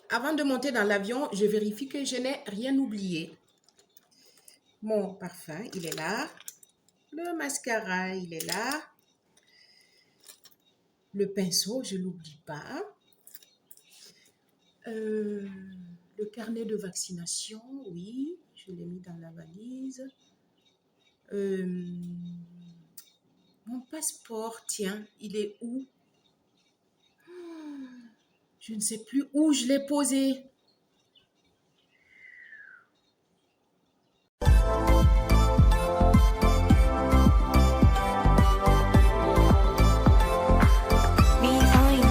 Avant de monter dans l'avion, je vérifie que je n'ai rien oublié. Mon parfum, il est là. Le mascara, il est là. Le pinceau, je ne l'oublie pas. Le carnet de vaccination, oui, je l'ai mis dans la valise. Mon passeport, tiens, il est où? Je ne sais plus où je l'ai posé. Be fine.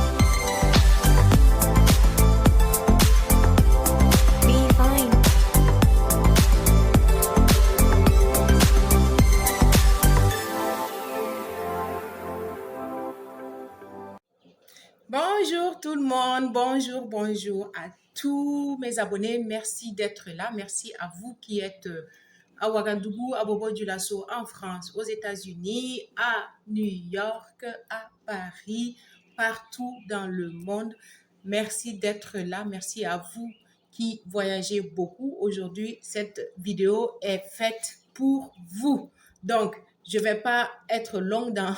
Be fine. Bonjour tout le monde, bonjour à tous mes abonnés. Merci d'être là. Merci à vous qui êtes à Ouagadougou, à Bobo-Dioulasso, en France, aux États-Unis, à New York, à Paris, partout dans le monde. Merci d'être là. Merci à vous qui voyagez beaucoup. Aujourd'hui, cette vidéo est faite pour vous. Donc, je ne vais pas être longue dans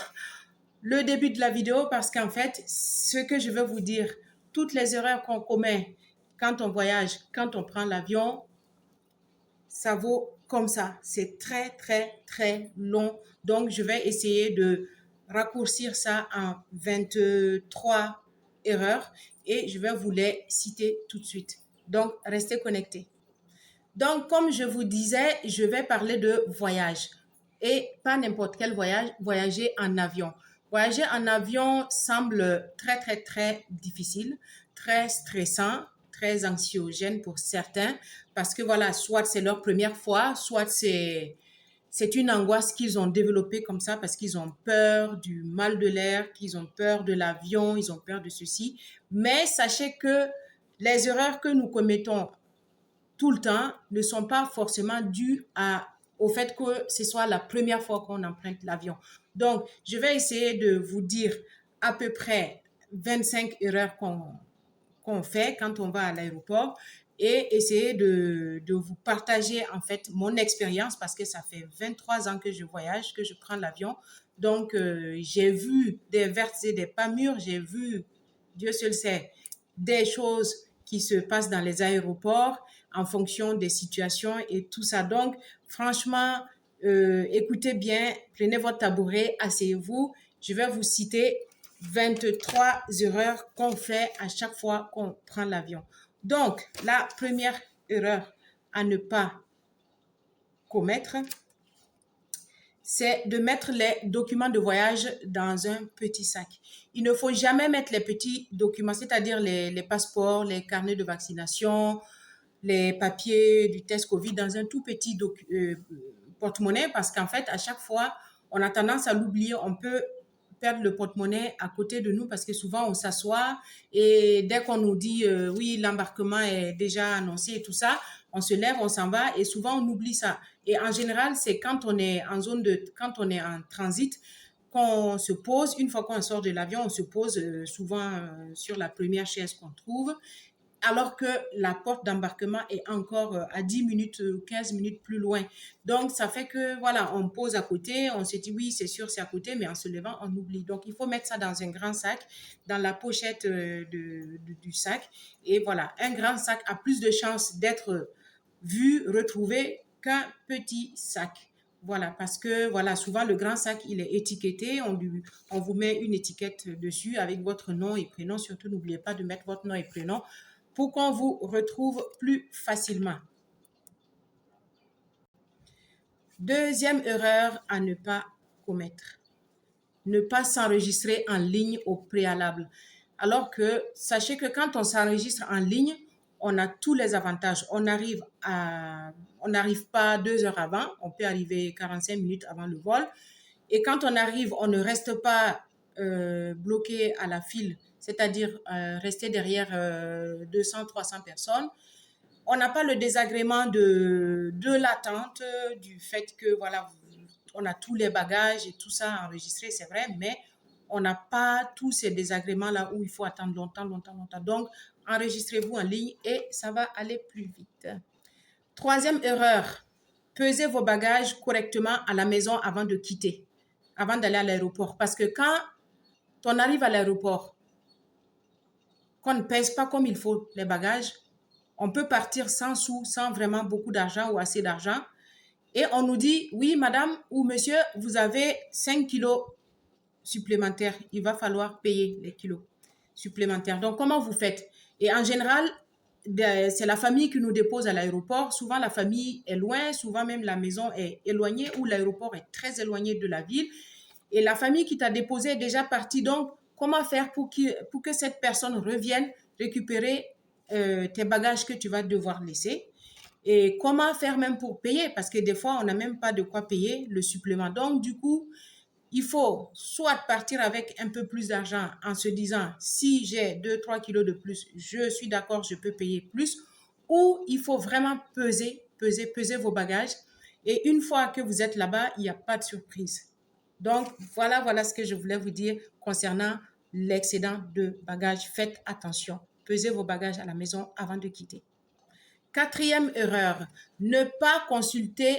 le début de la vidéo parce qu'en fait, ce que je veux vous dire, toutes les erreurs qu'on commet quand on voyage, quand on prend l'avion, ça vaut comme ça. C'est très long. Donc, je vais essayer de raccourcir ça en 23 erreurs et je vais vous les citer tout de suite. Donc, restez connectés. Donc, comme je vous disais, je vais parler de voyage et pas n'importe quel voyage, voyager en avion. Voyager en avion semble très difficile, très stressant, très anxiogène pour certains parce que voilà, soit c'est leur première fois, soit c'est une angoisse qu'ils ont développée comme ça parce qu'ils ont peur du mal de l'air, qu'ils ont peur de l'avion, ils ont peur de ceci. Mais sachez que les erreurs que nous commettons tout le temps ne sont pas forcément dues au fait que ce soit la première fois qu'on emprunte l'avion. Donc, je vais essayer de vous dire à peu près 25 erreurs qu'on fait quand on va à l'aéroport et essayer de vous partager en fait mon expérience parce que ça fait 23 ans que je voyage, que je prends l'avion. Donc, j'ai vu des vertes et des pas mûres, j'ai vu, Dieu seul sait, des choses qui se passent dans les aéroports en fonction des situations et tout ça. Donc, franchement, écoutez bien, prenez votre tabouret, asseyez-vous. Je vais vous citer 23 erreurs qu'on fait à chaque fois qu'on prend l'avion. Donc, la première erreur à ne pas commettre, c'est de mettre les documents de voyage dans un petit sac. Il ne faut jamais mettre les petits documents, c'est-à-dire les passeports, les carnets de vaccination, les papiers du test Covid dans un tout petit porte-monnaie parce qu'en fait, à chaque fois, on a tendance à l'oublier. On peut perdre le porte-monnaie à côté de nous parce que souvent, on s'assoit et dès qu'on nous dit oui, l'embarquement est déjà annoncé et tout ça, on se lève, on s'en va et souvent, on oublie ça. Et en général, c'est quand on est quand on est en transit, qu'on se pose, une fois qu'on sort de l'avion, on se pose souvent sur la première chaise qu'on trouve alors que la porte d'embarquement est encore à 10 minutes, 15 minutes plus loin. Donc, ça fait que, voilà, on pose à côté, on se dit, oui, c'est sûr, c'est à côté, mais en se levant, on oublie. Donc, il faut mettre ça dans un grand sac, dans la pochette du sac. Et voilà, un grand sac a plus de chances d'être vu, retrouvé qu'un petit sac. Voilà, parce que voilà, souvent le grand sac, il est étiqueté, on vous met une étiquette dessus avec votre nom et prénom. Surtout, n'oubliez pas de mettre votre nom et prénom pour qu'on vous retrouve plus facilement. Deuxième erreur à ne pas commettre. Ne pas s'enregistrer en ligne au préalable. Alors que sachez que quand on s'enregistre en ligne, on a tous les avantages. On n'arrive pas 2 heures avant, on peut arriver 45 minutes avant le vol. Et quand on arrive, on ne reste pas bloqué à la file, c'est-à-dire rester derrière 200, 300 personnes. On n'a pas le désagrément de l'attente, du fait que voilà, on a tous les bagages et tout ça enregistré, c'est vrai, mais on n'a pas tous ces désagréments-là où il faut attendre longtemps. Donc, enregistrez-vous en ligne et ça va aller plus vite. Troisième erreur, pesez vos bagages correctement à la maison avant de quitter, avant d'aller à l'aéroport. Parce que quand on arrive à l'aéroport, qu'on ne pèse pas comme il faut les bagages, on peut partir sans sous, sans vraiment beaucoup d'argent ou assez d'argent. Et on nous dit, oui, madame ou monsieur, vous avez 5 kilos supplémentaires. Il va falloir payer les kilos supplémentaires. Donc, comment vous faites? Et en général, c'est la famille qui nous dépose à l'aéroport. Souvent, la famille est loin. Souvent, même la maison est éloignée ou l'aéroport est très éloigné de la ville. Et la famille qui t'a déposé est déjà partie. Donc, comment faire pour que cette personne revienne récupérer tes bagages que tu vas devoir laisser? Et comment faire même pour payer? Parce que des fois, on n'a même pas de quoi payer le supplément. Donc, du coup, il faut soit partir avec un peu plus d'argent en se disant, si j'ai 2-3 kilos de plus, je suis d'accord, je peux payer plus. Ou il faut vraiment peser vos bagages. Et une fois que vous êtes là-bas, il n'y a pas de surprise. Donc, voilà ce que je voulais vous dire concernant l'excédent de bagages. Faites attention. Pesez vos bagages à la maison avant de quitter. Quatrième erreur, ne pas consulter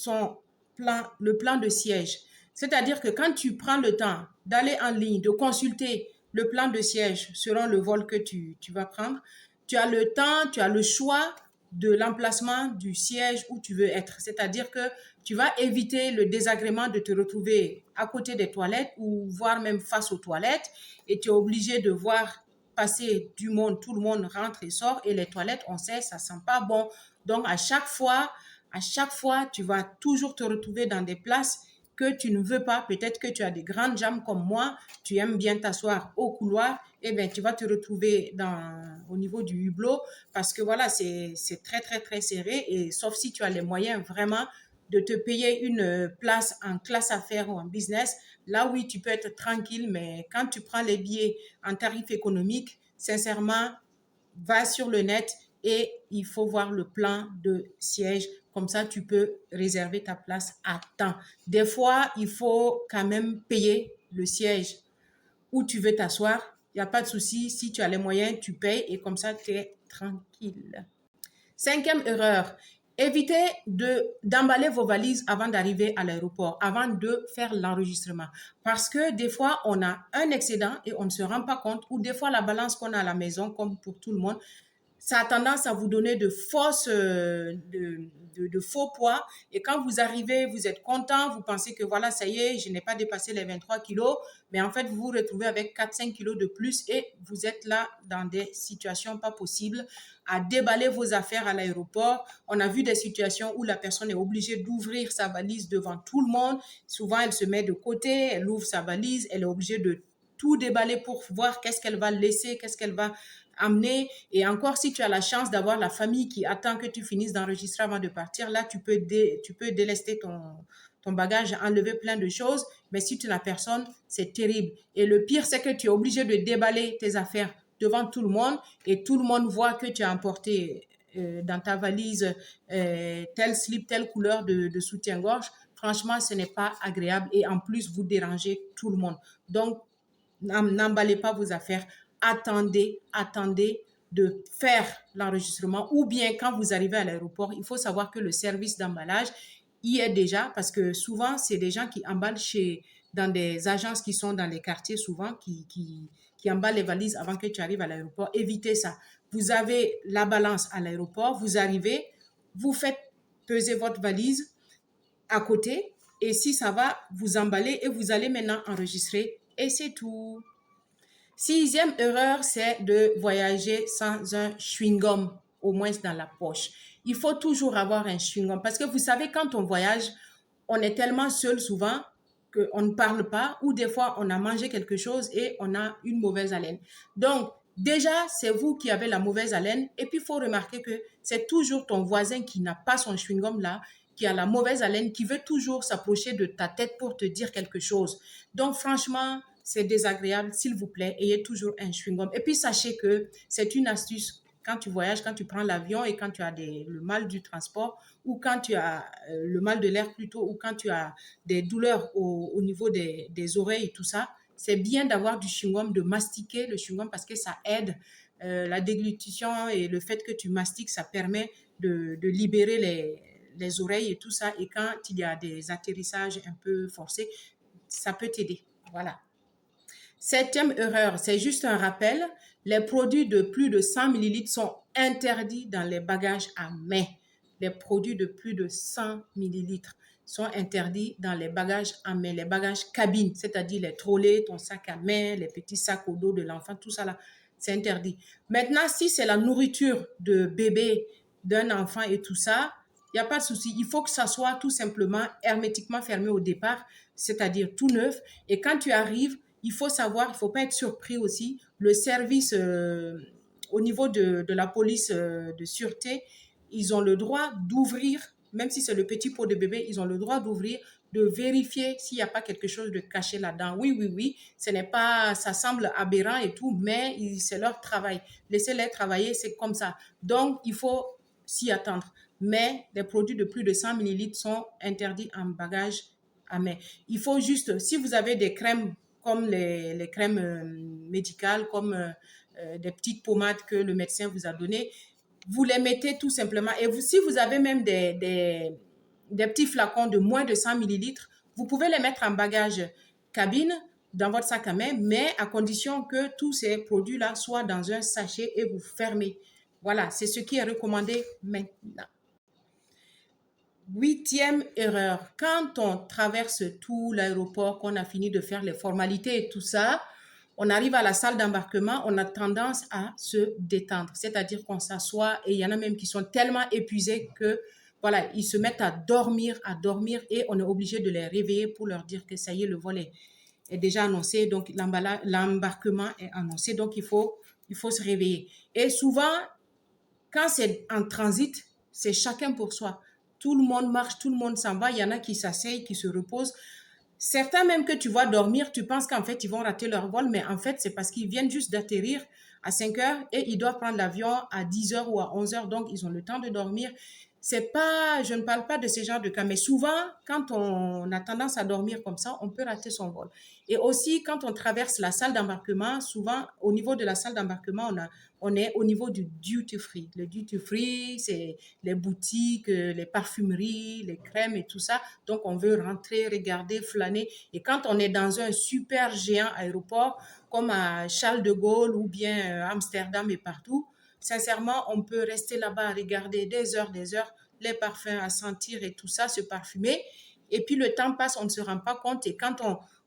le plan de siège. C'est-à-dire que quand tu prends le temps d'aller en ligne, de consulter le plan de siège selon le vol que tu vas prendre, tu as le temps, tu as le choix de l'emplacement du siège où tu veux être. C'est-à-dire que tu vas éviter le désagrément de te retrouver à côté des toilettes ou voire même face aux toilettes et tu es obligé de voir passer du monde, tout le monde rentre et sort et les toilettes, on sait, ça sent pas bon. Donc à chaque fois, tu vas toujours te retrouver dans des places que tu ne veux pas. Peut-être que tu as des grandes jambes comme moi, tu aimes bien t'asseoir au couloir, et bien tu vas te retrouver au niveau du hublot parce que voilà, c'est très très très serré et sauf si tu as les moyens vraiment de te payer une place en classe affaires ou en business, là oui, tu peux être tranquille, mais quand tu prends les billets en tarif économique, sincèrement, va sur le net et il faut voir le plan de siège. Comme ça, tu peux réserver ta place à temps. Des fois, il faut quand même payer le siège où tu veux t'asseoir. Il n'y a pas de souci. Si tu as les moyens, tu payes et comme ça, tu es tranquille. Cinquième erreur, évitez d'emballer vos valises avant d'arriver à l'aéroport, avant de faire l'enregistrement. Parce que des fois, on a un excédent et on ne se rend pas compte, ou des fois, la balance qu'on a à la maison, comme pour tout le monde, ça a tendance à vous donner de faux poids. Et quand vous arrivez, vous êtes content, vous pensez que voilà, ça y est, je n'ai pas dépassé les 23 kilos. Mais en fait, vous vous retrouvez avec 4-5 kilos de plus et vous êtes là dans des situations pas possibles à déballer vos affaires à l'aéroport. On a vu des situations où la personne est obligée d'ouvrir sa valise devant tout le monde. Souvent, elle se met de côté, elle ouvre sa valise, elle est obligée de tout déballer pour voir qu'est-ce qu'elle va laisser, qu'est-ce qu'elle va amener. Et encore, si tu as la chance d'avoir la famille qui attend que tu finisses d'enregistrer avant de partir, là, tu peux délester ton bagage, enlever plein de choses. Mais si tu n'as personne, c'est terrible. Et le pire, c'est que tu es obligé de déballer tes affaires devant tout le monde et tout le monde voit que tu as emporté dans ta valise tel slip, telle couleur de soutien-gorge. Franchement, ce n'est pas agréable et en plus, vous dérangez tout le monde. Donc, n'emballez pas vos affaires. Attendez de faire l'enregistrement ou bien quand vous arrivez à l'aéroport, il faut savoir que le service d'emballage y est déjà parce que souvent, c'est des gens qui emballent dans des agences qui sont dans les quartiers souvent, qui emballent les valises avant que tu arrives à l'aéroport. Évitez ça. Vous avez la balance à l'aéroport, vous arrivez, vous faites peser votre valise à côté et si ça va, vous emballez et vous allez maintenant enregistrer et c'est tout. Sixième erreur, c'est de voyager sans un chewing-gum, au moins dans la poche. Il faut toujours avoir un chewing-gum parce que vous savez, quand on voyage, on est tellement seul souvent qu'on ne parle pas ou des fois, on a mangé quelque chose et on a une mauvaise haleine. Donc, déjà, c'est vous qui avez la mauvaise haleine et puis il faut remarquer que c'est toujours ton voisin qui n'a pas son chewing-gum là, qui a la mauvaise haleine, qui veut toujours s'approcher de ta tête pour te dire quelque chose. Donc, franchement, c'est désagréable. S'il vous plaît, ayez toujours un chewing-gum. Et puis, sachez que c'est une astuce quand tu voyages, quand tu prends l'avion et quand tu as le mal du transport ou quand tu as le mal de l'air plutôt ou quand tu as des douleurs au niveau des oreilles et tout ça, c'est bien d'avoir du chewing-gum, de mastiquer le chewing-gum parce que ça aide La déglutition et le fait que tu mastiques, ça permet de libérer les oreilles et tout ça. Et quand il y a des atterrissages un peu forcés, ça peut t'aider. Voilà. Septième erreur, c'est juste un rappel. Les produits de plus de 100 millilitres sont interdits dans les bagages à main. Les produits de plus de 100 millilitres sont interdits dans les bagages à main, les bagages cabine, c'est-à-dire les trolleys, ton sac à main, les petits sacs au dos de l'enfant, tout ça là, c'est interdit. Maintenant, si c'est la nourriture de bébé d'un enfant et tout ça, il n'y a pas de souci. Il faut que ça soit tout simplement hermétiquement fermé au départ, c'est-à-dire tout neuf. Et quand tu arrives, il faut savoir, il ne faut pas être surpris aussi, le service au niveau de la police de sûreté, ils ont le droit d'ouvrir, même si c'est le petit pot de bébé, ils ont le droit d'ouvrir, de vérifier s'il n'y a pas quelque chose de caché là-dedans. Oui, oui, oui, ce n'est pas, ça semble aberrant et tout, mais c'est leur travail. Laissez-les travailler, c'est comme ça. Donc, il faut s'y attendre. Mais les produits de plus de 100 millilitres sont interdits en bagage à main. Il faut juste, si vous avez des crèmes comme les crèmes médicales, comme des petites pommades que le médecin vous a données, vous les mettez tout simplement. Et vous, si vous avez même des petits flacons de moins de 100 millilitres, vous pouvez les mettre en bagage cabine dans votre sac à main, mais à condition que tous ces produits-là soient dans un sachet et vous fermez. Voilà, c'est ce qui est recommandé maintenant. Huitième erreur, quand on traverse tout l'aéroport, qu'on a fini de faire les formalités et tout ça, on arrive à la salle d'embarquement, on a tendance à se détendre, c'est-à-dire qu'on s'assoit et il y en a même qui sont tellement épuisés que voilà, ils se mettent à dormir et on est obligé de les réveiller pour leur dire que ça y est, le vol est déjà annoncé, donc l'embarquement est annoncé, donc il faut se réveiller. Et souvent, quand c'est en transit, c'est chacun pour soi. Tout le monde marche, tout le monde s'en va. Il y en a qui s'asseyent, qui se reposent. Certains même que tu vois dormir, tu penses qu'en fait, ils vont rater leur vol, mais en fait, c'est parce qu'ils viennent juste d'atterrir à 5 heures et ils doivent prendre l'avion à 10 heures ou à 11 heures, donc ils ont le temps de dormir. C'est pas, je ne parle pas de ce genre de cas, mais souvent, quand on a tendance à dormir comme ça, on peut rater son vol. Et aussi, quand on traverse la salle d'embarquement, souvent, au niveau de la salle d'embarquement, on est au niveau du duty free. Le duty free, c'est les boutiques, les parfumeries, les crèmes et tout ça. Donc, on veut rentrer, regarder, flâner. Et quand on est dans un super géant aéroport, comme à Charles de Gaulle ou bien Amsterdam et partout, sincèrement, on peut rester là-bas à regarder des heures, les parfums à sentir et tout ça, se parfumer. Et puis, le temps passe, on ne se rend pas compte. Et quand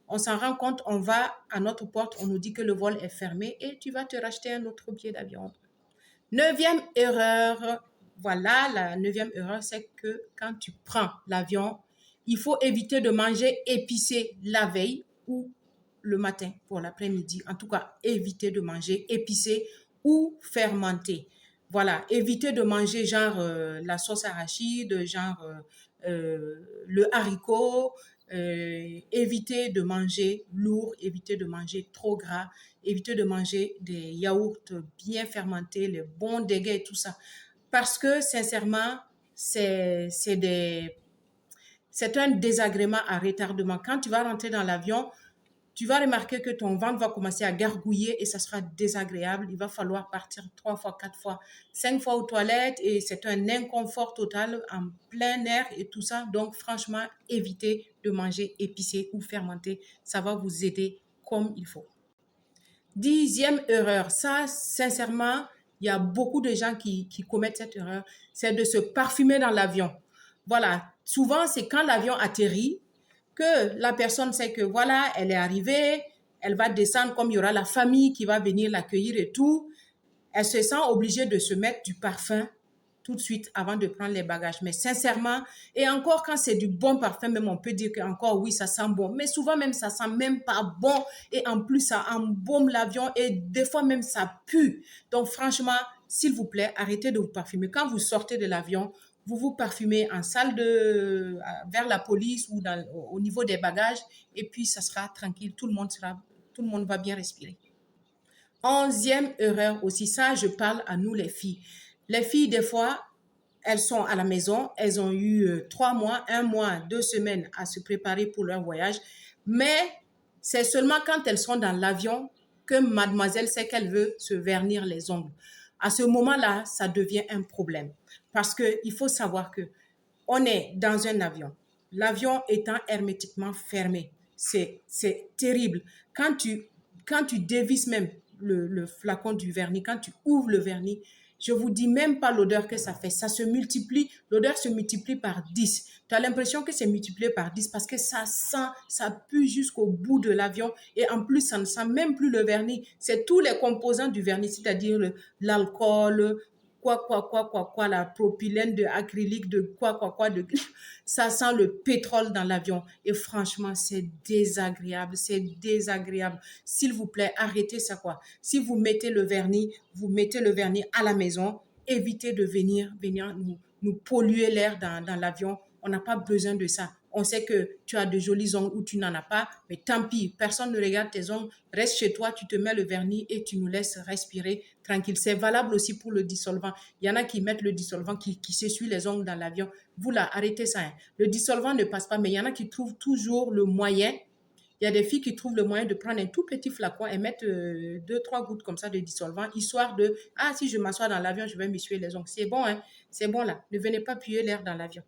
on s'en rend compte, on va à notre porte, on nous dit que le vol est fermé et tu vas te racheter un autre billet d'avion. Neuvième erreur, voilà, la neuvième erreur, c'est que quand tu prends l'avion, il faut éviter de manger épicé la veille ou le matin pour l'après-midi. En tout cas, éviter de manger épicé ou fermenté. Voilà, éviter de manger genre la sauce arachide, genre le haricot, éviter de manger lourd, éviter de manger trop gras, éviter de manger des yaourts bien fermentés, les bons déguets et tout ça. Parce que sincèrement, c'est un désagrément à retardement. Quand tu vas rentrer dans l'avion, tu vas remarquer que ton ventre va commencer à gargouiller et ça sera désagréable. Il va falloir partir 3 fois, 4 fois, 5 fois aux toilettes et c'est un inconfort total en plein air et tout ça. Donc, franchement, évitez de manger épicé ou fermenté. Ça va vous aider comme il faut. Dixième erreur, ça, sincèrement, il y a beaucoup de gens qui commettent cette erreur, c'est de se parfumer dans l'avion. Voilà, souvent, c'est quand l'avion atterrit, que la personne sait que voilà, elle est arrivée, elle va descendre comme il y aura la famille qui va venir l'accueillir et tout. Elle se sent obligée de se mettre du parfum tout de suite avant de prendre les bagages. Mais sincèrement, et encore quand c'est du bon parfum, même on peut dire que encore oui, ça sent bon. Mais souvent même ça sent même pas bon et en plus ça embaume l'avion et des fois même ça pue. Donc franchement, s'il vous plaît, arrêtez de vous parfumer. Quand vous sortez de l'avion, vous vous parfumez en salle vers la police ou au niveau des bagages et puis ça sera tranquille. Tout le monde va bien respirer. Onzième erreur aussi, ça je parle à nous les filles. Les filles, des fois, elles sont à la maison, elles ont eu 3 mois, 1 mois, 2 semaines à se préparer pour leur voyage, mais c'est seulement quand elles sont dans l'avion que mademoiselle sait qu'elle veut se vernir les ongles. À ce moment-là, ça devient un problème. Parce qu'il faut savoir que on est dans un avion. L'avion étant hermétiquement fermé, c'est terrible. Quand tu dévisses même le flacon du vernis, quand tu ouvres le vernis, je vous dis même pas l'odeur que ça fait. Ça se multiplie, l'odeur se multiplie par 10. Tu as l'impression que c'est multiplié par 10 parce que ça sent, ça pue jusqu'au bout de l'avion. Et en plus, ça ne sent même plus le vernis. C'est tous les composants du vernis, c'est-à-dire l'alcool, la propylène de acrylique, de de... Ça sent le pétrole dans l'avion. Et franchement, c'est désagréable, c'est désagréable. S'il vous plaît, arrêtez ça, quoi. Si vous mettez le vernis à la maison, évitez de venir nous polluer l'air dans l'avion. On n'a pas besoin de ça. On sait que tu as de jolis ongles ou tu n'en as pas, mais tant pis, personne ne regarde tes ongles. Reste chez toi, tu te mets le vernis et tu nous laisses respirer tranquille. C'est valable aussi pour le dissolvant. Il y en a qui mettent le dissolvant qui s'essuie les ongles dans l'avion. Vous là, arrêtez ça. Hein. Le dissolvant ne passe pas, mais il y en a qui trouvent toujours le moyen. Il y a des filles qui trouvent le moyen de prendre un tout petit flacon et mettre 2-3 gouttes comme ça de dissolvant, histoire de, ah, si je m'assois dans l'avion, je vais m'essuyer les ongles. C'est bon, hein? C'est bon là. Ne venez pas puer l'air dans l'avion.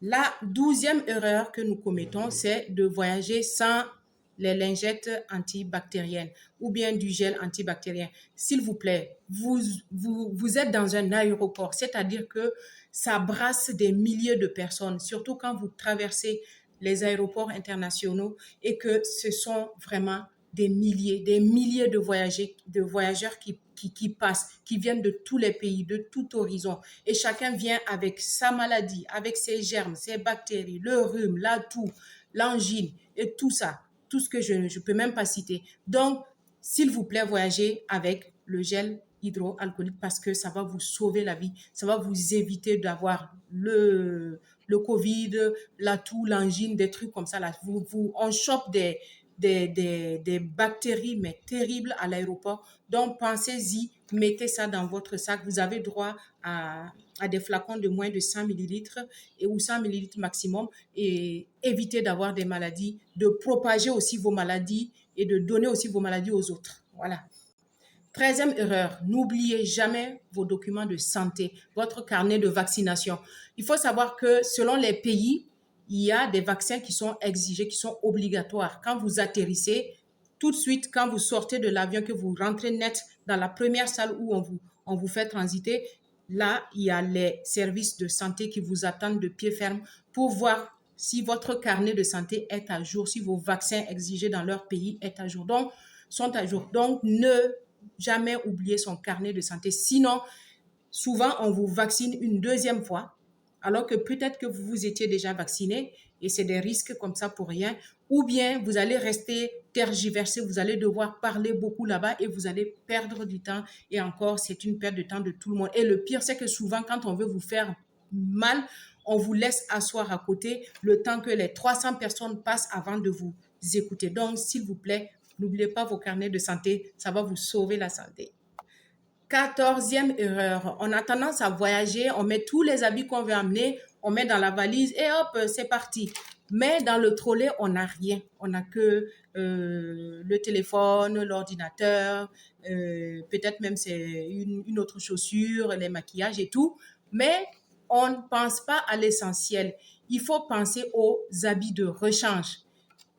La 12e erreur que nous commettons, c'est de voyager sans les lingettes antibactériennes ou bien du gel antibactérien. S'il vous plaît, vous êtes dans un aéroport, c'est-à-dire que ça brasse des milliers de personnes, surtout quand vous traversez les aéroports internationaux et que ce sont vraiment des milliers de voyageurs qui passent, qui viennent de tous les pays, de tout horizon. Et chacun vient avec sa maladie, avec ses germes, ses bactéries, le rhume, la toux, l'angine et tout ça. Tout ce que je ne peux même pas citer. Donc, s'il vous plaît, voyagez avec le gel hydroalcoolique parce que ça va vous sauver la vie. Ça va vous éviter d'avoir le Covid, la toux, l'angine, des trucs comme ça. Là. On chope des bactéries, mais terribles à l'aéroport. Donc, pensez-y, mettez ça dans votre sac. Vous avez droit à des flacons de moins de 100 millilitres ou 100 millilitres maximum et évitez d'avoir des maladies, de propager aussi vos maladies et de donner aussi vos maladies aux autres. Voilà. 13e erreur, n'oubliez jamais vos documents de santé, votre carnet de vaccination. Il faut savoir que selon les pays, il y a des vaccins qui sont exigés, qui sont obligatoires. Quand vous atterrissez, tout de suite, quand vous sortez de l'avion, que vous rentrez net dans la première salle où on vous fait transiter, là, il y a les services de santé qui vous attendent de pied ferme pour voir si votre carnet de santé est à jour, si vos vaccins exigés dans leur pays sont à jour. Donc, ne jamais oublier son carnet de santé. Sinon, souvent, on vous vaccine une deuxième fois, alors que peut-être que vous vous étiez déjà vacciné et c'est des risques comme ça pour rien. Ou bien, vous allez rester tergiversé, vous allez devoir parler beaucoup là-bas et vous allez perdre du temps. Et encore, c'est une perte de temps de tout le monde. Et le pire, c'est que souvent, quand on veut vous faire mal, on vous laisse asseoir à côté le temps que les 300 personnes passent avant de vous écouter. Donc, s'il vous plaît, n'oubliez pas vos carnets de santé, ça va vous sauver la santé. 14e erreur, on a tendance à voyager, on met tous les habits qu'on veut amener, on met dans la valise et hop, c'est parti. Mais dans le trolley, on n'a rien. On n'a que le téléphone, l'ordinateur, peut-être même c'est une autre chaussure, les maquillages et tout. Mais on ne pense pas à l'essentiel. Il faut penser aux habits de rechange.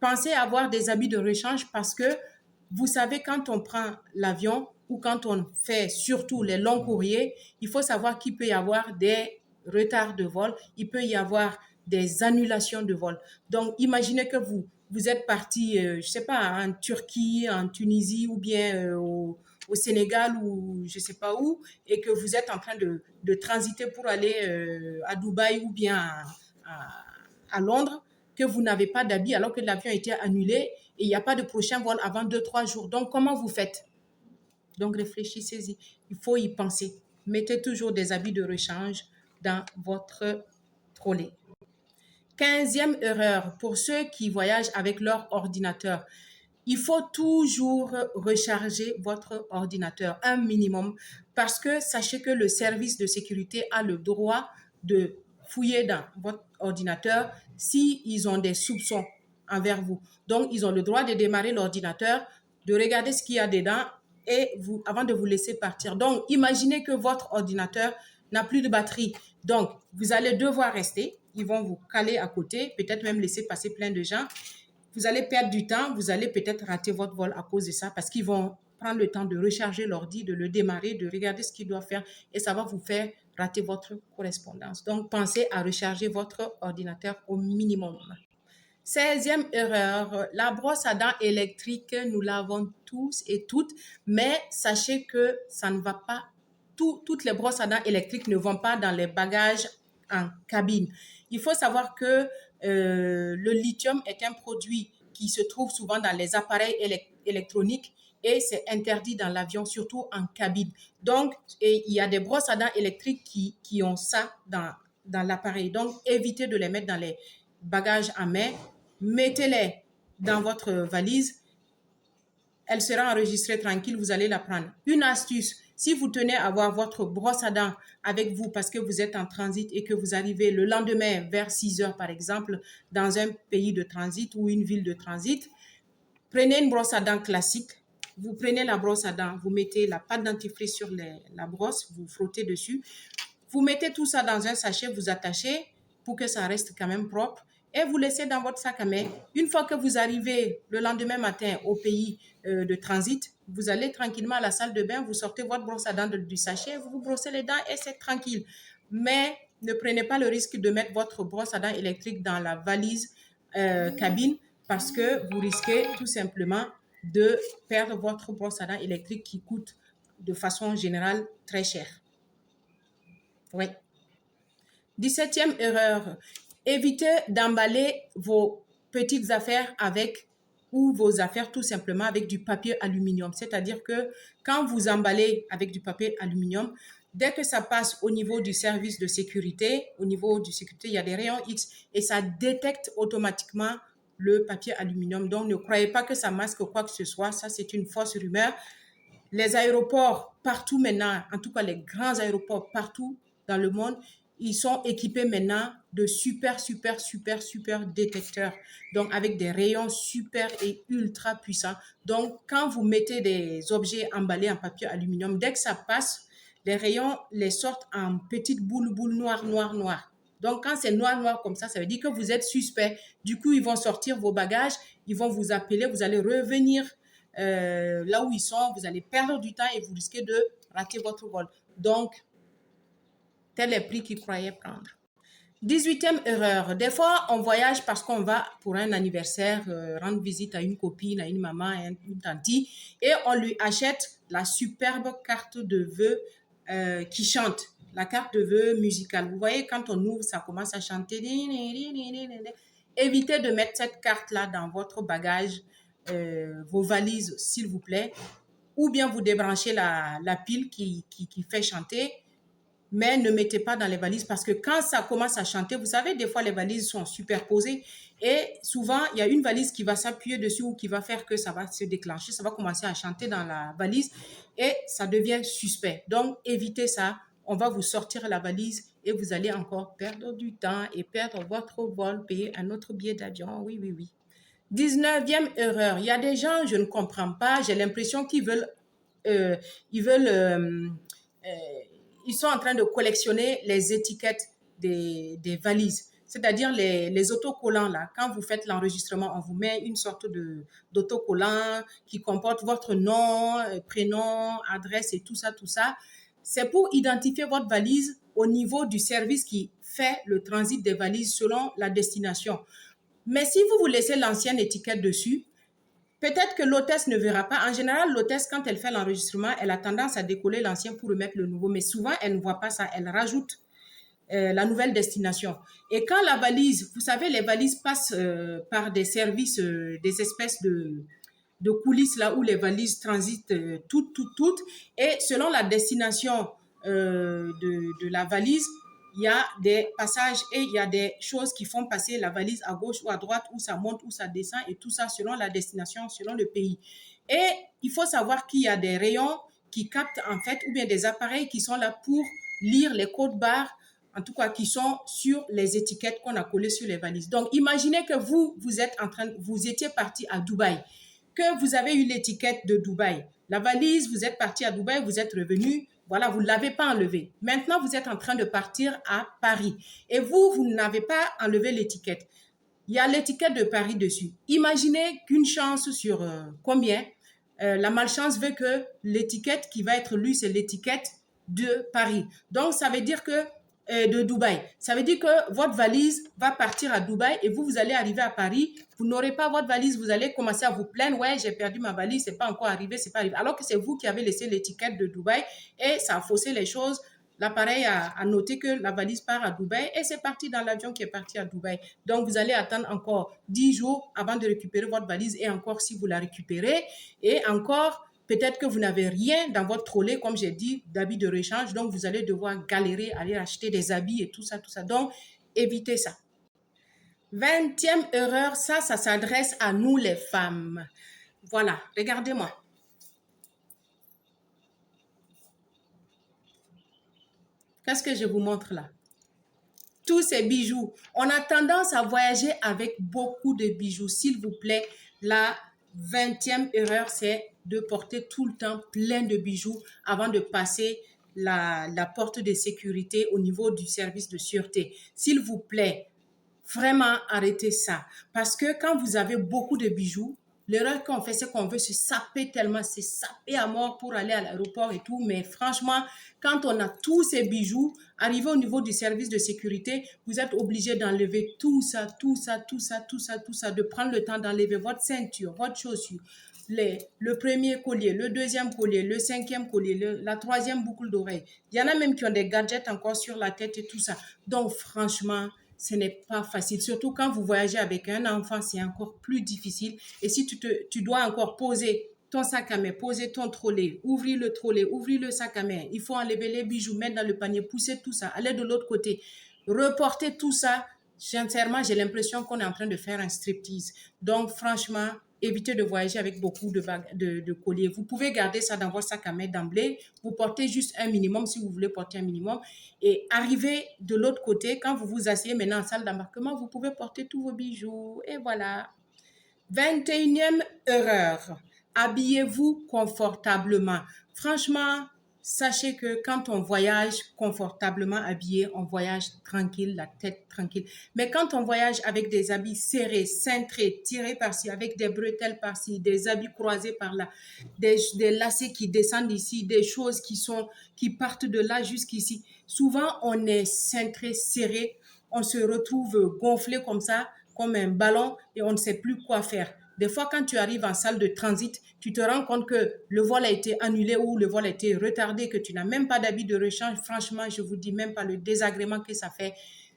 Pensez à avoir des habits de rechange parce que vous savez, quand on prend l'avion ou quand on fait surtout les longs courriers, il faut savoir qu'il peut y avoir des retards de vol, il peut y avoir des annulations de vol. Donc, imaginez que vous êtes parti, je ne sais pas, en Turquie, en Tunisie ou bien au Sénégal ou je ne sais pas où, et que vous êtes en train de transiter pour aller à Dubaï ou bien à Londres, que vous n'avez pas d'habits alors que l'avion a été annulé et il n'y a pas de prochain vol avant 2-3 jours. Donc, comment vous faites? Donc, réfléchissez-y. Il faut y penser. Mettez toujours des habits de rechange dans votre trolley. 15e erreur, pour ceux qui voyagent avec leur ordinateur. Il faut toujours recharger votre ordinateur, un minimum, parce que sachez que le service de sécurité a le droit de fouiller dans votre ordinateur s'ils ont des soupçons envers vous. Donc, ils ont le droit de démarrer l'ordinateur de regarder ce qu'il y a dedans et avant de vous laisser partir. Donc, imaginez que votre ordinateur n'a plus de batterie. Donc, vous allez devoir rester. Ils vont vous caler à côté, peut-être même laisser passer plein de gens. Vous allez perdre du temps, vous allez peut-être rater votre vol à cause de ça parce qu'ils vont prendre le temps de recharger l'ordi, de le démarrer, de regarder ce qu'il doit faire et ça va vous faire rater votre correspondance. Donc, pensez à recharger votre ordinateur au minimum. 16e erreur, la brosse à dents électrique, nous l'avons tous et toutes, mais sachez que ça ne va pas, toutes les brosses à dents électriques ne vont pas dans les bagages en cabine. Il faut savoir que le lithium est un produit qui se trouve souvent dans les appareils électroniques et c'est interdit dans l'avion, surtout en cabine. Donc, il y a des brosses à dents électriques qui ont ça dans l'appareil. Donc, évitez de les mettre dans les bagages à main. Mettez-les dans votre valise. Elle sera enregistrée tranquille, vous allez la prendre. Une astuce, si vous tenez à avoir votre brosse à dents avec vous parce que vous êtes en transit et que vous arrivez le lendemain vers 6 heures par exemple dans un pays de transit ou une ville de transit, prenez une brosse à dents classique. Vous prenez la brosse à dents, vous mettez la pâte dentifrice sur la brosse, vous frottez dessus. Vous mettez tout ça dans un sachet, vous attachez pour que ça reste quand même propre et vous laissez dans votre sac à main. Une fois que vous arrivez le lendemain matin au pays de transit, vous allez tranquillement à la salle de bain, vous sortez votre brosse à dents du sachet, vous vous brossez les dents et c'est tranquille. Mais ne prenez pas le risque de mettre votre brosse à dents électrique dans la valise cabine parce que vous risquez tout simplement de perdre votre brosse à dents électrique qui coûte de façon générale très cher. Oui. 17e erreur. Évitez d'emballer vos petites affaires ou vos affaires tout simplement avec du papier aluminium. C'est-à-dire que quand vous emballez avec du papier aluminium, dès que ça passe au niveau du service de sécurité, il y a des rayons X et ça détecte automatiquement le papier aluminium. Donc, ne croyez pas que ça masque quoi que ce soit. Ça, c'est une fausse rumeur. Les aéroports partout maintenant, en tout cas les grands aéroports partout dans le monde, ils sont équipés maintenant de super détecteurs. Donc, avec des rayons super et ultra puissants. Donc, quand vous mettez des objets emballés en papier aluminium, dès que ça passe, les rayons les sortent en petites boules noires. Donc, quand c'est noir comme ça veut dire que vous êtes suspect. Du coup, ils vont sortir vos bagages, ils vont vous appeler, vous allez revenir là où ils sont, vous allez perdre du temps et vous risquez de rater votre vol. Donc, tel est le prix qu'ils croyaient prendre. 18e erreur. Des fois, on voyage parce qu'on va pour un anniversaire, rendre visite à une copine, à une maman, à une tante, et on lui achète la superbe carte de vœux qui chante, la carte de vœux musicale. Vous voyez, quand on ouvre, ça commence à chanter. Évitez de mettre cette carte-là dans votre bagage, vos valises, s'il vous plaît, ou bien vous débranchez la pile qui fait chanter, mais ne mettez pas dans les valises parce que quand ça commence à chanter, vous savez, des fois les valises sont superposées et souvent il y a une valise qui va s'appuyer dessus ou qui va faire que ça va se déclencher, ça va commencer à chanter dans la valise et ça devient suspect. Donc évitez ça, on va vous sortir la valise et vous allez encore perdre du temps et perdre votre vol, payer un autre billet d'avion, oui. 19e erreur, il y a des gens, je ne comprends pas, j'ai l'impression qu'ils veulent ils sont en train de collectionner les étiquettes des valises, c'est-à-dire les autocollants là. Quand vous faites l'enregistrement, on vous met une sorte d'autocollant qui comporte votre nom, prénom, adresse et tout ça. C'est pour identifier votre valise au niveau du service qui fait le transit des valises selon la destination. Mais si vous laissez l'ancienne étiquette dessus, peut-être que l'hôtesse ne verra pas. En général, l'hôtesse, quand elle fait l'enregistrement, elle a tendance à décoller l'ancien pour remettre le nouveau. Mais souvent, elle ne voit pas ça. Elle rajoute la nouvelle destination. Et quand la valise, vous savez, les valises passent par des services, des espèces de coulisses là où les valises transitent toutes. Et selon la destination de la valise, il y a des passages et il y a des choses qui font passer la valise à gauche ou à droite, où ça monte, où ça descend, et tout ça selon la destination, selon le pays. Et il faut savoir qu'il y a des rayons qui captent en fait, ou bien des appareils qui sont là pour lire les codes barres, en tout cas qui sont sur les étiquettes qu'on a collées sur les valises. Donc, imaginez que vous étiez parti à Dubaï. que vous avez eu l'étiquette de Dubaï. La valise, vous êtes parti à Dubaï, vous êtes revenu, voilà, vous ne l'avez pas enlevé. Maintenant, vous êtes en train de partir à Paris et vous n'avez pas enlevé l'étiquette. Il y a l'étiquette de Paris dessus. Imaginez qu'une chance sur combien, la malchance veut que l'étiquette qui va être lue, c'est l'étiquette de Paris. Donc, ça veut dire que de Dubaï. Ça veut dire que votre valise va partir à Dubaï et vous allez arriver à Paris. Vous n'aurez pas votre valise, vous allez commencer à vous plaindre. Ouais, j'ai perdu ma valise, c'est pas encore arrivé, c'est pas arrivé. Alors que c'est vous qui avez laissé l'étiquette de Dubaï et ça a faussé les choses. L'appareil a noté que la valise part à Dubaï et c'est parti dans l'avion qui est parti à Dubaï. Donc, vous allez attendre encore 10 jours avant de récupérer votre valise et encore si vous la récupérez et encore peut-être que vous n'avez rien dans votre trolley, comme j'ai dit, d'habits de rechange. Donc, vous allez devoir galérer, aller acheter des habits et tout ça, tout ça. Donc, évitez ça. 20e erreur, ça s'adresse à nous les femmes. Voilà, regardez-moi. Qu'est-ce que je vous montre là? Tous ces bijoux. On a tendance à voyager avec beaucoup de bijoux. S'il vous plaît, la 20e erreur, c'est de porter tout le temps plein de bijoux avant de passer la porte de sécurité au niveau du service de sûreté. S'il vous plaît, vraiment arrêtez ça. Parce que quand vous avez beaucoup de bijoux, l'erreur qu'on fait, c'est qu'on veut se saper tellement, se saper à mort pour aller à l'aéroport et tout. Mais franchement, quand on a tous ces bijoux, arrivé au niveau du service de sécurité, vous êtes obligé d'enlever tout ça, tout ça, tout ça, tout ça, tout ça, de prendre le temps d'enlever votre ceinture, votre chaussure, le premier collier, le deuxième collier, le cinquième collier, la troisième boucle d'oreille. Il y en a même qui ont des gadgets encore sur la tête et tout ça. Donc, franchement, ce n'est pas facile. Surtout quand vous voyagez avec un enfant, c'est encore plus difficile. Et si tu dois encore poser ton sac à main, poser ton trolley, ouvrir le sac à main, il faut enlever les bijoux, mettre dans le panier, pousser tout ça, aller de l'autre côté, reporter tout ça. Sincèrement, j'ai l'impression qu'on est en train de faire un striptease. Donc, franchement, évitez de voyager avec beaucoup de colliers. Vous pouvez garder ça dans votre sac à main d'emblée. Vous portez juste un minimum si vous voulez porter un minimum. Et arrivez de l'autre côté, quand vous vous asseyez maintenant en salle d'embarquement, vous pouvez porter tous vos bijoux. Et voilà. 21e erreur. Habillez-vous confortablement. Franchement, sachez que quand on voyage confortablement habillé, on voyage tranquille, la tête tranquille. Mais quand on voyage avec des habits serrés, cintrés, tirés par-ci, avec des bretelles par-ci, des habits croisés par-là, des lacets qui descendent ici, des choses qui partent de là jusqu'ici, souvent on est cintré, serré, on se retrouve gonflé comme ça, comme un ballon et on ne sait plus quoi faire. Des fois, quand tu arrives en salle de transit, tu te rends compte que le vol a été annulé ou le vol a été retardé, que tu n'as même pas d'habit de rechange. Franchement, je vous dis même pas le désagrément que ça fait.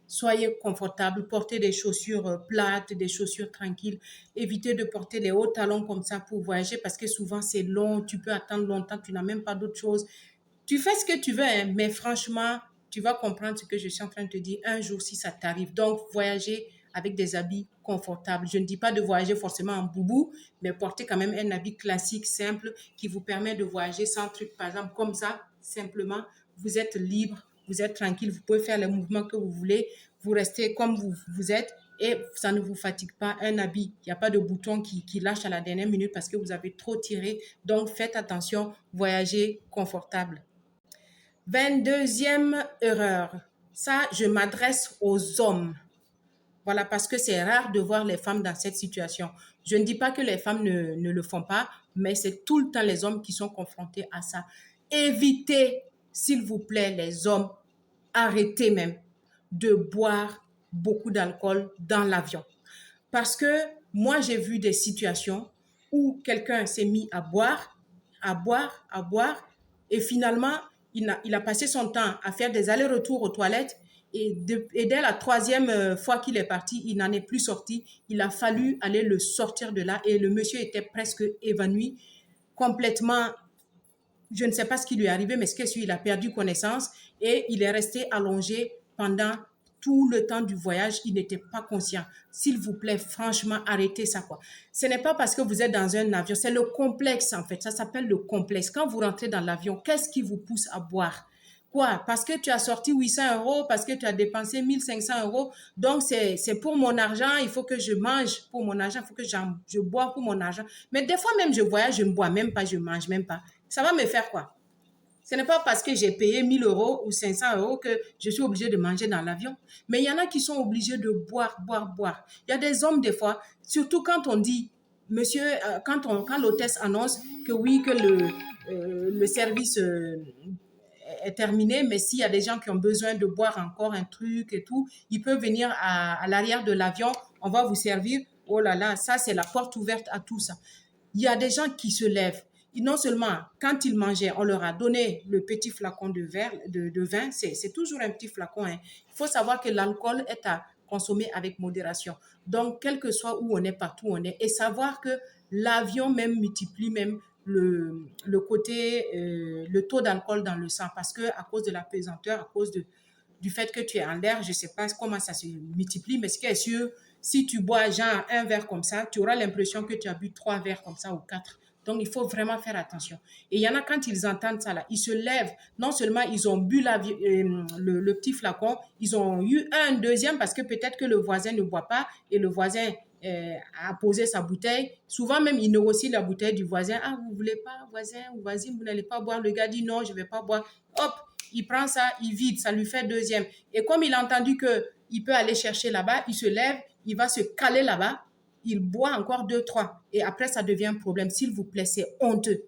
Soyez confortable, portez des chaussures plates, des chaussures tranquilles. Évitez de porter les hauts talons comme ça pour voyager parce que souvent c'est long, tu peux attendre longtemps, tu n'as même pas d'autre chose. Tu fais ce que tu veux, hein, mais franchement, tu vas comprendre ce que je suis en train de te dire un jour si ça t'arrive. Donc, voyager avec des habits confortables. Je ne dis pas de voyager forcément en boubou, mais porter quand même un habit classique, simple, qui vous permet de voyager sans truc. Par exemple, comme ça, simplement, vous êtes libre, vous êtes tranquille, vous pouvez faire les mouvements que vous voulez, vous restez comme vous êtes et ça ne vous fatigue pas. Un habit, il n'y a pas de bouton qui lâche à la dernière minute parce que vous avez trop tiré. Donc, faites attention, voyagez confortable. 22e erreur. Ça, je m'adresse aux hommes. Voilà, parce que c'est rare de voir les femmes dans cette situation. Je ne dis pas que les femmes ne le font pas, mais c'est tout le temps les hommes qui sont confrontés à ça. Évitez, s'il vous plaît, les hommes, arrêtez même de boire beaucoup d'alcool dans l'avion. Parce que moi, j'ai vu des situations où quelqu'un s'est mis à boire, et finalement, il a passé son temps à faire des allers-retours aux toilettes et dès la troisième fois qu'il est parti, il n'en est plus sorti. Il a fallu aller le sortir de là et le monsieur était presque évanoui, complètement. Je ne sais pas ce qui lui est arrivé, mais ce que il a perdu connaissance et il est resté allongé pendant tout le temps du voyage. Il n'était pas conscient. S'il vous plaît, franchement, arrêtez ça, quoi. Ce n'est pas parce que vous êtes dans un avion, c'est le complexe, en fait. Ça s'appelle le complexe. Quand vous rentrez dans l'avion, qu'est-ce qui vous pousse à boire? Quoi? Parce que tu as sorti 800 euros, parce que tu as dépensé 1500 euros. Donc, c'est pour mon argent. Il faut que je mange pour mon argent. Il faut que je bois pour mon argent. Mais des fois même, je voyage, je ne bois même pas, je ne mange même pas. Ça va me faire quoi? Ce n'est pas parce que j'ai payé 1000 euros ou 500 euros que je suis obligée de manger dans l'avion. Mais il y en a qui sont obligés de boire, boire, boire. Il y a des hommes, des fois, surtout quand on dit, monsieur, quand l'hôtesse annonce que oui, que le service est terminé, mais s'il y a des gens qui ont besoin de boire encore un truc et tout, ils peuvent venir à l'arrière de l'avion, on va vous servir. Oh là là, ça c'est la porte ouverte à tout ça. Il y a des gens qui se lèvent. Et non seulement, quand ils mangeaient, on leur a donné le petit flacon de vin, c'est toujours un petit flacon. Hein. Il faut savoir que l'alcool est à consommer avec modération. Donc, quel que soit où on est, partout où on est, et savoir que l'avion même multiplie même le côté, le taux d'alcool dans le sang, parce que à cause de la pesanteur, à cause du fait que tu es en l'air, je ne sais pas comment ça se multiplie, mais ce qui est sûr, si tu bois genre un verre comme ça, tu auras l'impression que tu as bu 3 verres comme ça ou 4. Donc, il faut vraiment faire attention. Et il y en a, quand ils entendent ça, là, ils se lèvent. Non seulement ils ont bu le petit flacon, ils ont eu un deuxième parce que peut-être que le voisin ne boit pas et le voisin a posé sa bouteille. Souvent même, il négocie la bouteille du voisin. Ah, vous ne voulez pas, voisin ou voisine, vous n'allez pas boire. Le gars dit non, je ne vais pas boire. Hop, il prend ça, il vide, ça lui fait deuxième. Et comme il a entendu qu'il peut aller chercher là-bas, il se lève, il va se caler là-bas, il boit encore 2, 3. Et après, ça devient un problème. S'il vous plaît, c'est honteux.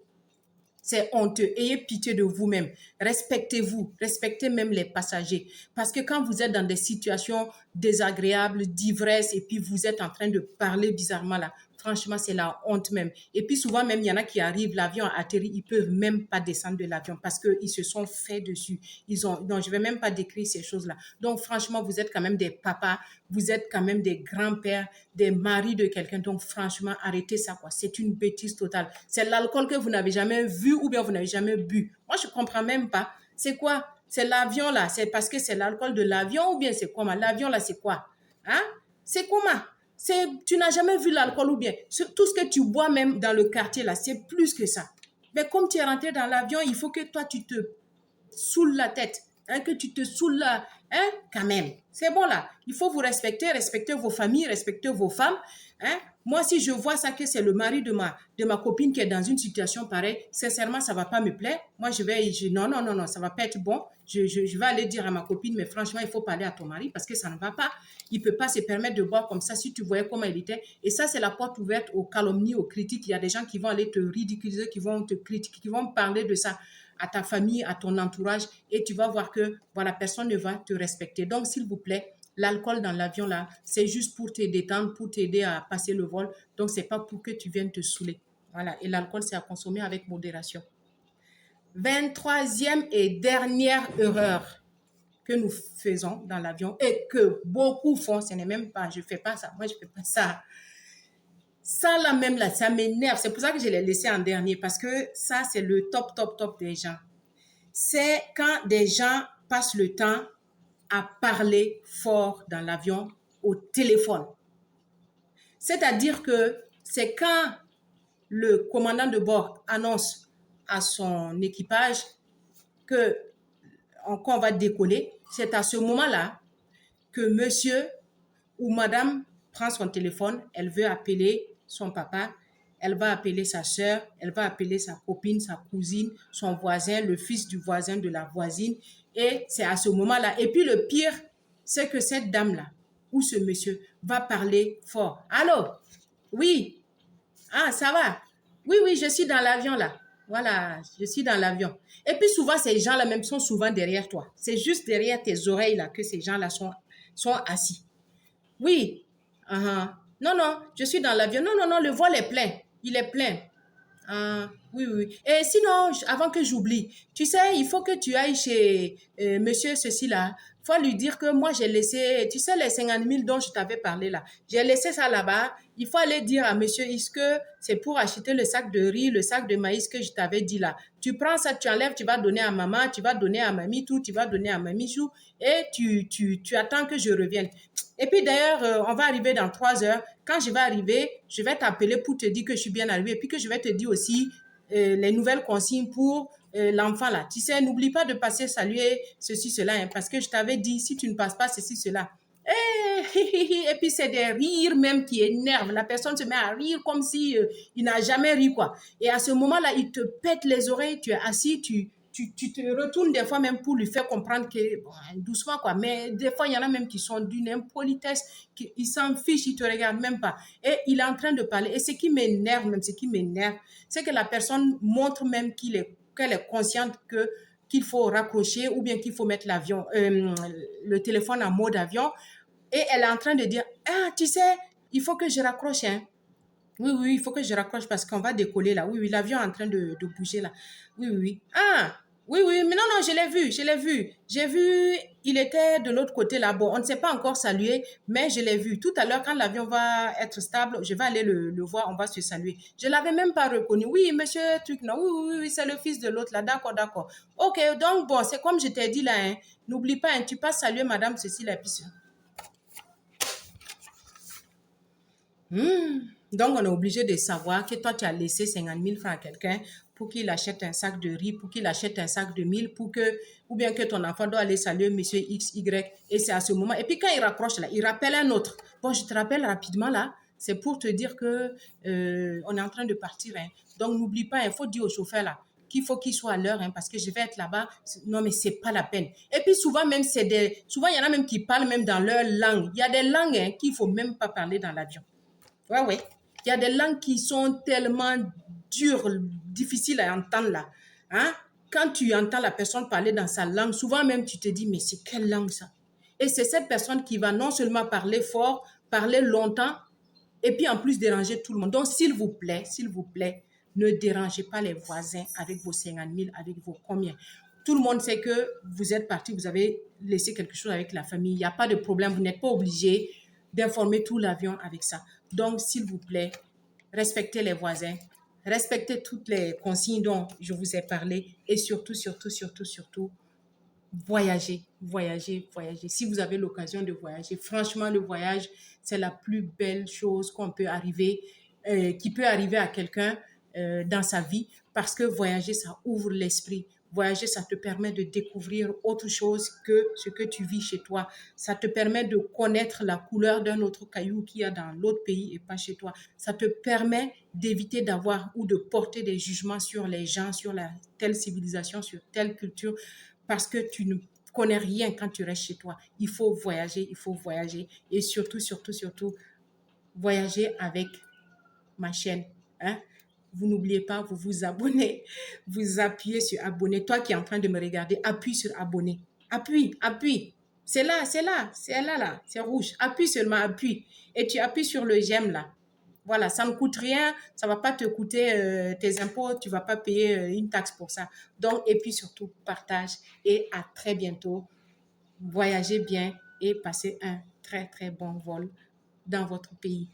C'est honteux. Ayez pitié de vous-même. Respectez-vous. Respectez même les passagers. Parce que quand vous êtes dans des situations désagréables, d'ivresse, et puis vous êtes en train de parler bizarrement là, franchement, c'est la honte même. Et puis souvent même, il y en a qui arrivent, l'avion a atterri, ils peuvent même pas descendre de l'avion parce qu'ils se sont fait dessus. Non, je vais même pas décrire ces choses-là. Donc franchement, vous êtes quand même des papas, vous êtes quand même des grands-pères, des maris de quelqu'un. Donc franchement, arrêtez ça, quoi. C'est une bêtise totale. C'est l'alcool que vous n'avez jamais vu ou bien vous n'avez jamais bu. Moi, je comprends même pas. C'est quoi? C'est l'avion là. C'est parce que c'est l'alcool de l'avion ou bien c'est comment? L'avion là, c'est quoi? Hein? C'est comment? Tu n'as jamais vu l'alcool ou bien tout ce que tu bois même dans le quartier là, c'est plus que ça. Mais comme tu es rentré dans l'avion, il faut que toi, tu te saoules la tête, hein, que tu te saoules là, hein, quand même. C'est bon là. Il faut vous respecter, respecter vos familles, respecter vos femmes. Hein. Moi, si je vois ça que c'est le mari de ma copine qui est dans une situation pareille, sincèrement, ça ne va pas me plaire. Moi, non, non, non, non, ça ne va pas être bon. Je vais aller dire à ma copine, mais franchement, il faut parler à ton mari parce que ça ne va pas. Il ne peut pas se permettre de boire comme ça si tu voyais comment il était. Et ça, c'est la porte ouverte aux calomnies, aux critiques. Il y a des gens qui vont aller te ridiculiser, qui vont te critiquer, qui vont parler de ça à ta famille, à ton entourage, et tu vas voir que voilà, personne ne va te respecter. Donc, s'il vous plaît, l'alcool dans l'avion, là, c'est juste pour te détendre, pour t'aider à passer le vol. Donc, ce n'est pas pour que tu viennes te saouler. Voilà. Et l'alcool, c'est à consommer avec modération. 23e et dernière erreur que nous faisons dans l'avion et que beaucoup font, ce n'est même pas, je ne fais pas ça, moi je ne fais pas ça. Ça là même là, ça m'énerve. C'est pour ça que je l'ai laissé en dernier parce que ça c'est le top, top, top des gens. C'est quand des gens passent le temps à parler fort dans l'avion au téléphone. C'est-à-dire que c'est quand le commandant de bord annonce à son équipage qu'on va décoller. C'est à ce moment-là que monsieur ou madame prend son téléphone, elle veut appeler son papa, elle va appeler sa soeur, elle va appeler sa copine, sa cousine, son voisin, le fils du voisin, de la voisine. Et c'est à ce moment-là. Et puis le pire, c'est que cette dame-là ou ce monsieur va parler fort. Allô? Oui. Ah, ça va? Oui, oui, je suis dans l'avion là. Voilà, je suis dans l'avion. Et puis souvent, ces gens-là même sont souvent derrière toi. C'est juste derrière tes oreilles là que ces gens-là sont assis. Oui. Non, non, je suis dans l'avion. Non, non, non, le vol est plein. Il est plein. Oui, oui. Et sinon, avant que j'oublie, tu sais, il faut que tu ailles chez monsieur ceci là. Il faut lui dire que moi, j'ai laissé, tu sais, les 50 000 dont je t'avais parlé là. J'ai laissé ça là-bas. Il faut aller dire à monsieur, est-ce que c'est pour acheter le sac de riz, le sac de maïs que je t'avais dit là. Tu prends ça, tu enlèves, tu vas donner à maman, tu vas donner à mamie tout, tu vas donner à mamie chou et tu attends que je revienne. Et puis d'ailleurs, on va arriver dans 3 heures. Quand je vais arriver, je vais t'appeler pour te dire que je suis bien arrivée et puis que je vais te dire aussi les nouvelles consignes pour l'enfant là, tu sais, n'oublie pas de passer saluer ceci, cela, hein, parce que je t'avais dit, si tu ne passes pas ceci, cela. Et puis c'est des rires même qui énervent. La personne se met à rire comme si il n'a jamais ri, quoi. Et à ce moment-là, il te pète les oreilles, tu es assis, tu te retournes des fois même pour lui faire comprendre que, bon, doucement quoi, mais des fois il y en a même qui sont d'une impolitesse, ils s'en fichent, ils te regardent même pas. Et il est en train de parler. Et ce qui m'énerve même, ce qui m'énerve, c'est que la personne montre même qu'elle est consciente qu'il faut raccrocher ou bien qu'il faut mettre le téléphone en mode avion. Et elle est en train de dire, ah, tu sais, il faut que je raccroche, hein. Oui, oui, il faut que je raccroche parce qu'on va décoller là. Oui, oui, l'avion est en train de bouger là. Oui, oui, oui. Ah, oui, oui, mais non, non, je l'ai vu, je l'ai vu. J'ai vu, il était de l'autre côté là. Bon, on ne s'est pas encore salué, mais je l'ai vu. Tout à l'heure, quand l'avion va être stable, je vais aller le voir, on va se saluer. Je ne l'avais même pas reconnu. Oui, monsieur truc, non, oui, oui, oui, c'est le fils de l'autre là. D'accord, d'accord. Ok, donc bon, c'est comme je t'ai dit là, hein. N'oublie pas, hein, tu passes saluer madame Cécile et puis donc, on est obligé de savoir que toi, tu as laissé 50 000 francs à quelqu'un pour qu'il achète un sac de riz, pour qu'il achète un sac de mille, ou bien que ton enfant doit aller saluer monsieur X, Y, et c'est à ce moment. Et puis, quand il rapproche là, il rappelle un autre. Bon, je te rappelle rapidement là, c'est pour te dire que on est en train de partir, hein. Donc, n'oublie pas, il faut dire au chauffeur là qu'il faut qu'il soit à l'heure, hein, parce que je vais être là-bas. Non, mais c'est pas la peine. Et puis, souvent, même, souvent, il y en a même qui parlent même dans leur langue. Il y a des langues, hein, qu'il faut même pas parler dans l'avion. Ouais, ouais. Il y a des langues qui sont tellement dures, difficiles à entendre là. Hein? Quand tu entends la personne parler dans sa langue, souvent même tu te dis, mais c'est quelle langue ça? Et c'est cette personne qui va non seulement parler fort, parler longtemps, et puis en plus déranger tout le monde. Donc, s'il vous plaît, ne dérangez pas les voisins avec vos 50 000, avec vos combien. Tout le monde sait que vous êtes parti, vous avez laissé quelque chose avec la famille. Il n'y a pas de problème, vous n'êtes pas obligé d'informer tout l'avion avec ça. Donc, s'il vous plaît, respectez les voisins, respectez toutes les consignes dont je vous ai parlé et surtout, surtout, surtout, surtout, voyager, voyager, voyager. Si vous avez l'occasion de voyager, franchement, le voyage, c'est la plus belle chose qui peut arriver à quelqu'un dans sa vie parce que voyager, ça ouvre l'esprit. Voyager, ça te permet de découvrir autre chose que ce que tu vis chez toi. Ça te permet de connaître la couleur d'un autre caillou qu'il y a dans l'autre pays et pas chez toi. Ça te permet d'éviter d'avoir ou de porter des jugements sur les gens, sur telle civilisation, sur telle culture, parce que tu ne connais rien quand tu restes chez toi. Il faut voyager, il faut voyager. Et surtout, surtout, surtout, voyager avec ma chaîne. Hein? Vous n'oubliez pas, vous vous abonnez, vous appuyez sur abonner. Toi qui es en train de me regarder, appuie sur abonner. Appuie, appuie. C'est là, c'est là, c'est là, là, c'est rouge. Appuie seulement, appuie. Et tu appuies sur le j'aime là. Voilà, ça ne coûte rien, ça ne va pas te coûter tes impôts, tu ne vas pas payer une taxe pour ça. Donc, et puis surtout, partage et à très bientôt. Voyagez bien et passez un très, très bon vol dans votre pays.